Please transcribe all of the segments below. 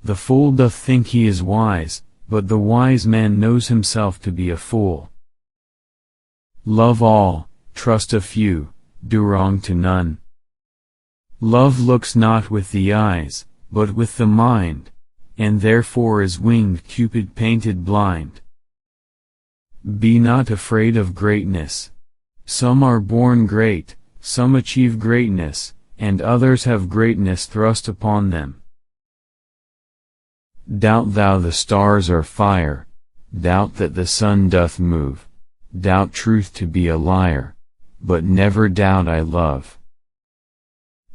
The fool doth think he is wise, but the wise man knows himself to be a fool. Love all, trust a few, do wrong to none. Love looks not with the eyes, but with the mind, and therefore is winged Cupid painted blind. Be not afraid of greatness. Some are born great, some achieve greatness, and others have greatness thrust upon them. Doubt thou the stars are fire, doubt that the sun doth move, doubt truth to be a liar, but never doubt I love.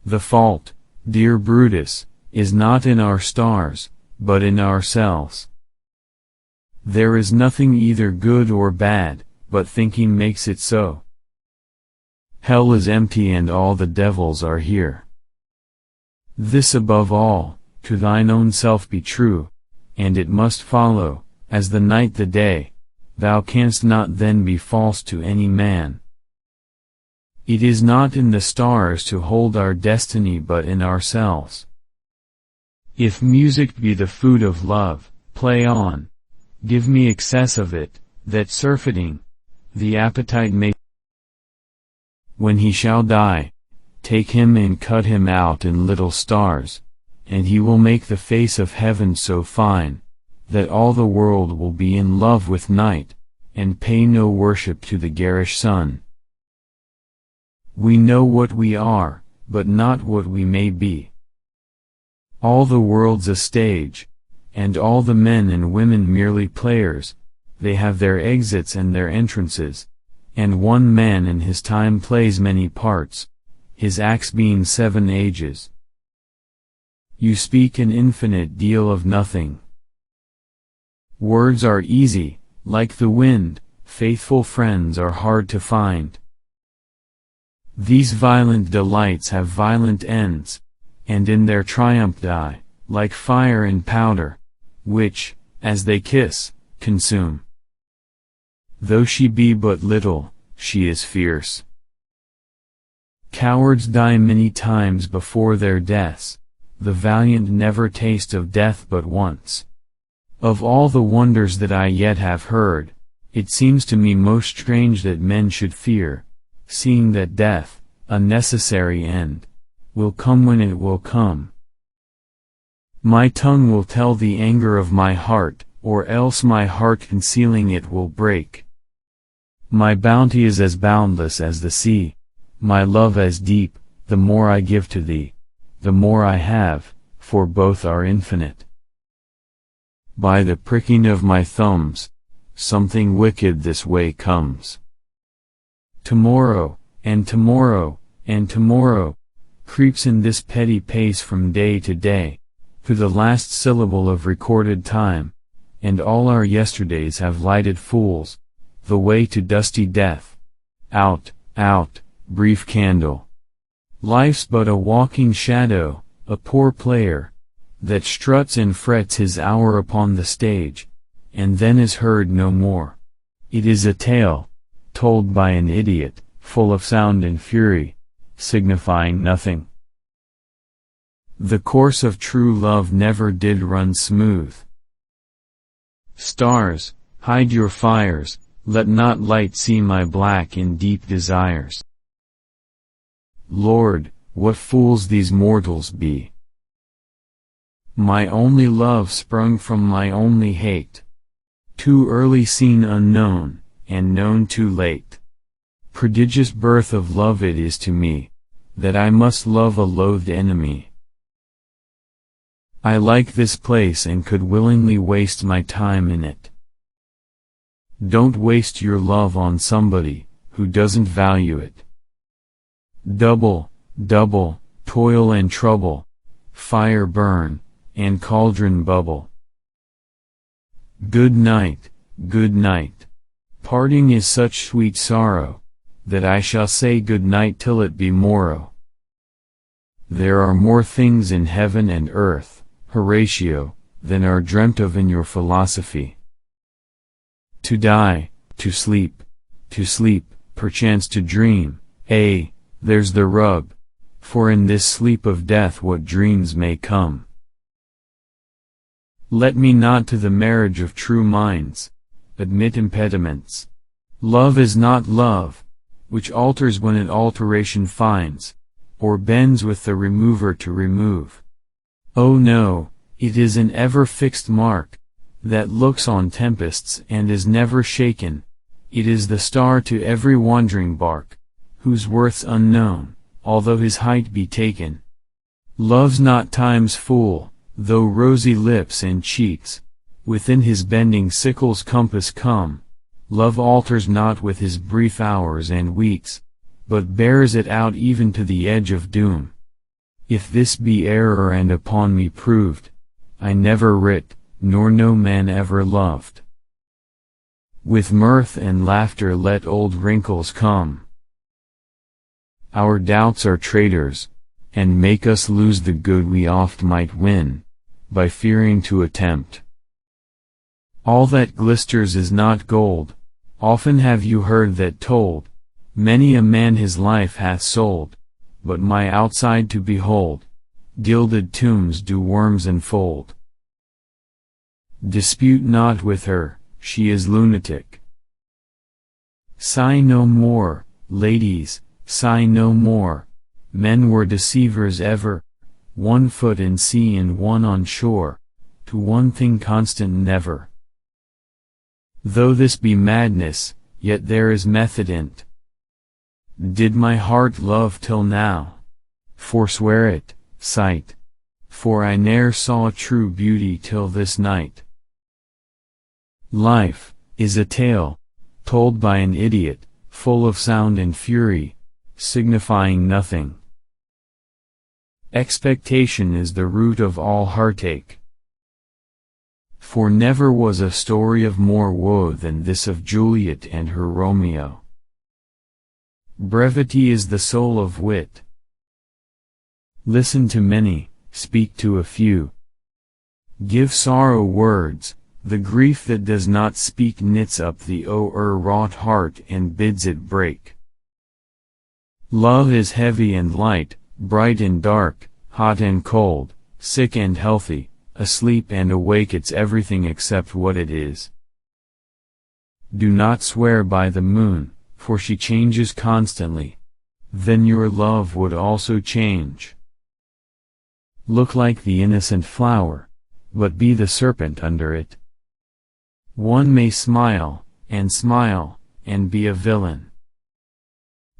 The fault, dear Brutus, is not in our stars, but in ourselves. There is nothing either good or bad, but thinking makes it so. Hell is empty and all the devils are here. This above all, to thine own self be true, and it must follow, as the night the day, thou canst not then be false to any man. It is not in the stars to hold our destiny but in ourselves. If music be the food of love, play on, give me excess of it, that surfeiting, the appetite may. When he shall die, take him and cut him out in little stars, and he will make the face of heaven so fine, that all the world will be in love with night, and pay no worship to the garish sun. We know what we are, but not what we may be. All the world's a stage, and all the men and women merely players, they have their exits and their entrances, and one man in his time plays many parts, his acts being 7 ages. You speak an infinite deal of nothing. Words are easy, like the wind, faithful friends are hard to find. These violent delights have violent ends, and in their triumph die, like fire and powder, which, as they kiss, consume. Though she be but little, she is fierce. Cowards die many times before their deaths, the valiant never taste of death but once. Of all the wonders that I yet have heard, it seems to me most strange that men should fear, seeing that death, a necessary end, will come when it will come. My tongue will tell the anger of my heart, or else my heart concealing it will break. My bounty is as boundless as the sea, my love as deep, the more I give to thee, the more I have, for both are infinite. By the pricking of my thumbs, something wicked this way comes. Tomorrow, and tomorrow, and tomorrow, creeps in this petty pace from day to day, to the last syllable of recorded time, and all our yesterdays have lighted fools, the way to dusty death. Out, out, brief candle. Life's but a walking shadow, a poor player, that struts and frets his hour upon the stage, and then is heard no more. It is a tale, told by an idiot, full of sound and fury, signifying nothing. The course of true love never did run smooth. Stars, hide your fires, let not light see my black and deep desires. Lord, what fools these mortals be! My only love sprung from my only hate, too early seen unknown, and known too late. Prodigious birth of love it is to me, that I must love a loathed enemy. I like this place and could willingly waste my time in it. Don't waste your love on somebody, who doesn't value it. Double, double, toil and trouble, fire burn, and cauldron bubble. Good night, good night. Parting is such sweet sorrow, that I shall say good night till it be morrow. There are more things in heaven and earth, Horatio, than are dreamt of in your philosophy. To die, to sleep, perchance to dream, there's the rub, for in this sleep of death what dreams may come. Let me not to the marriage of true minds admit impediments. Love is not love, which alters when it alteration finds, or bends with the remover to remove. Oh no, it is an ever-fixed mark, that looks on tempests and is never shaken. It is the star to every wandering bark, whose worth's unknown, although his height be taken. Love's not time's fool, though rosy lips and cheeks within his bending sickle's compass come. Love alters not with his brief hours and weeks, but bears it out even to the edge of doom. If this be error and upon me proved, I never writ, nor no man ever loved. With mirth and laughter let old wrinkles come. Our doubts are traitors, and make us lose the good we oft might win, by fearing to attempt. All that glisters is not gold, often have you heard that told, many a man his life hath sold, but my outside to behold, gilded tombs do worms enfold. Dispute not with her, she is lunatic. Sigh no more, ladies, sigh no more, men were deceivers ever, one foot in sea and one on shore, to one thing constant never. Though this be madness, yet there is method in't. Did my heart love till now? Forswear it, sight, for I ne'er saw true beauty till this night. Life is a tale, told by an idiot, full of sound and fury, signifying nothing. Expectation is the root of all heartache. For never was a story of more woe than this of Juliet and her Romeo. Brevity is the soul of wit. Listen to many, speak to a few. Give sorrow words, the grief that does not speak knits up the o'erwrought heart and bids it break. Love is heavy and light, bright and dark, hot and cold, sick and healthy, asleep and awake, it's everything except what it is. Do not swear by the moon, for she changes constantly. Then your love would also change. Look like the innocent flower, but be the serpent under it. One may smile, and be a villain.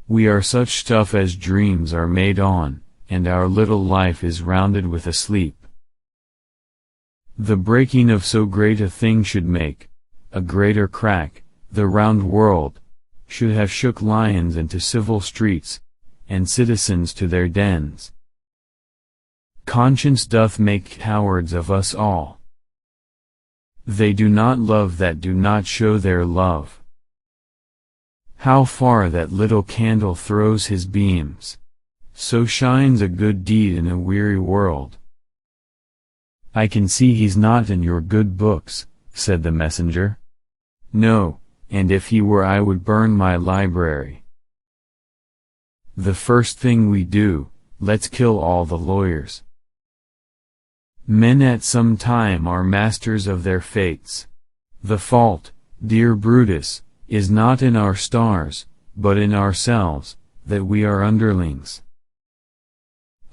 We are such stuff as dreams are made on, and our little life is rounded with a sleep. The breaking of so great a thing should make a greater crack. The round world should have shook lions into civil streets, and citizens to their dens. Conscience doth make cowards of us all. They do not love that do not show their love. How far that little candle throws his beams, so shines a good deed in a weary world. I can see he's not in your good books, said the messenger. No, and if he were I would burn my library. The first thing we do, let's kill all the lawyers. Men at some time are masters of their fates. The fault, dear Brutus, is not in our stars, but in ourselves, that we are underlings.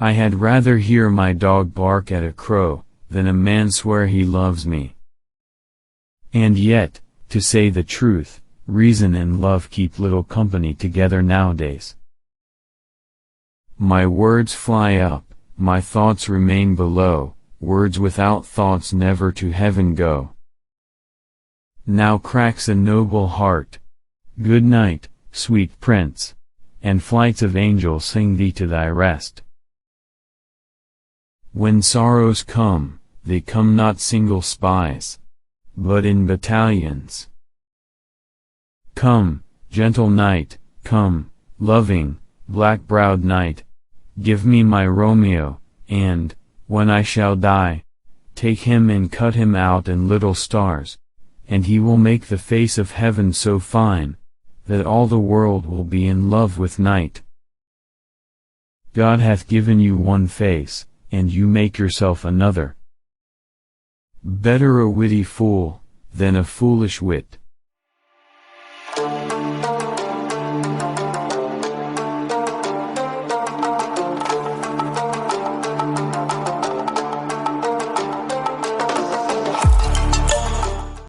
I had rather hear my dog bark at a crow, than a man swear he loves me. And yet, to say the truth, reason and love keep little company together nowadays. My words fly up, my thoughts remain below, words without thoughts never to heaven go. Now cracks a noble heart. Good night, sweet prince, and flights of angels sing thee to thy rest. When sorrows come, they come not single spies, but in battalions. Come, gentle night, come, loving, black-browed night, give me my Romeo, and, when I shall die, take him and cut him out in little stars, and he will make the face of heaven so fine, that all the world will be in love with night. God hath given you one face, and you make yourself another. Better a witty fool, than a foolish wit.